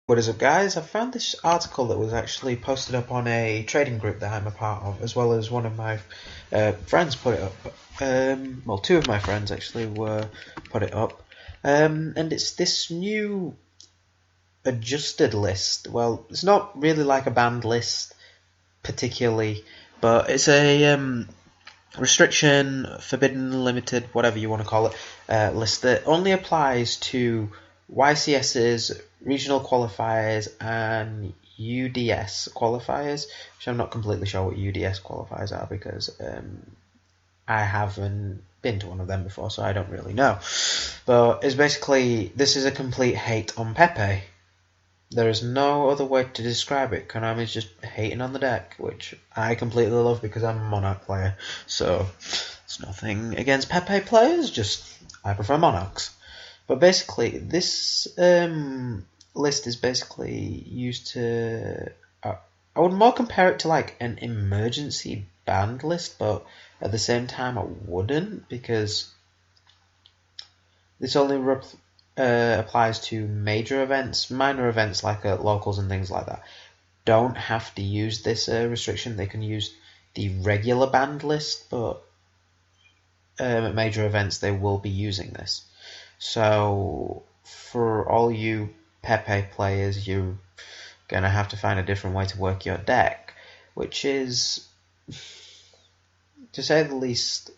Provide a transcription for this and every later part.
What is up, guys? I found this article that was actually posted up on a trading group that I'm a part of, as well as one of my friends put it up. Well, two of my friends actually put it up, and it's this new adjusted list. Well, it's not really like a band list particularly, but it's a restriction, forbidden, limited, whatever you want to call it, list that only applies to YCS's regional qualifiers and UDS qualifiers, which I'm not completely sure what UDS qualifiers are because I haven't been to one of them before, so I don't really know. But it's basically, this is a complete hate on Pepe. There is no other way to describe it. Konami's just hating on the deck, which I completely love because I'm a Monarch player. So it's nothing against Pepe players, just I prefer Monarchs. But basically, this list is basically used to. I would more compare it to like an emergency band list, but at the same time, I wouldn't because this only applies to major events. Minor events like locals and things like that don't have to use this restriction. They can use the regular band list, but at major events they will be using this. So for all you Pepe players, you're gonna have to find a different way to work your deck, which is, to say the least,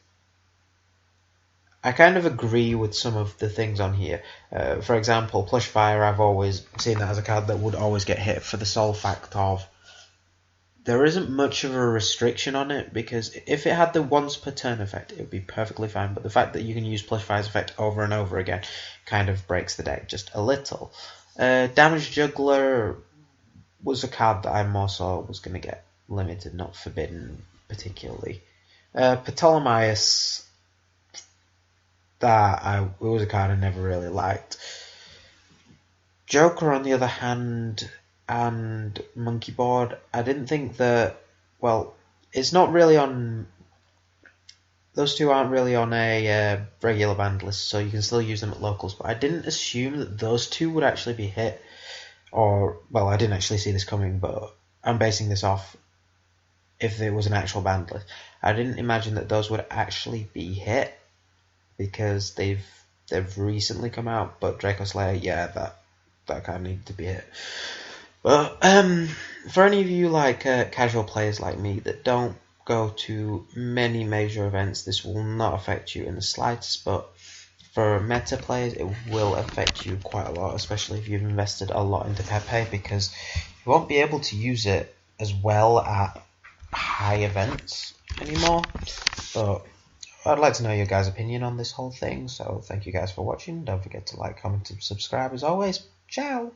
I kind of agree with some of the things on here. For example, Plush Fire, I've always seen that as a card that would always get hit for the sole fact of there isn't much of a restriction on it, because if it had the once per turn effect, it would be perfectly fine. But the fact that you can use Plush Fire's effect over and over again kind of breaks the deck just a little. Damage Juggler was a card that I more saw was going to get limited, not forbidden particularly. Ptolemaeus, it was a card I never really liked. Joker, on the other hand, and Monkey Board, I didn't think that. Well, it's not really on. Those two aren't really on a regular band list, so you can still use them at locals. But I didn't assume that those two would actually be hit, or well, I didn't actually see this coming, but I'm basing this off if it was an actual band list. I didn't imagine that those would actually be hit because they've recently come out. But Draco Slayer, yeah, that kind of needed to be hit. But for any of you like casual players like me that don't go to many major events, this will not affect you in the slightest. But for meta players, it will affect you quite a lot, especially if you've invested a lot into Pepe, because you won't be able to use it as well at high events anymore. But I'd like to know your guys' opinion on this whole thing, so thank you guys for watching. Don't forget to like, comment, and subscribe as always. Ciao!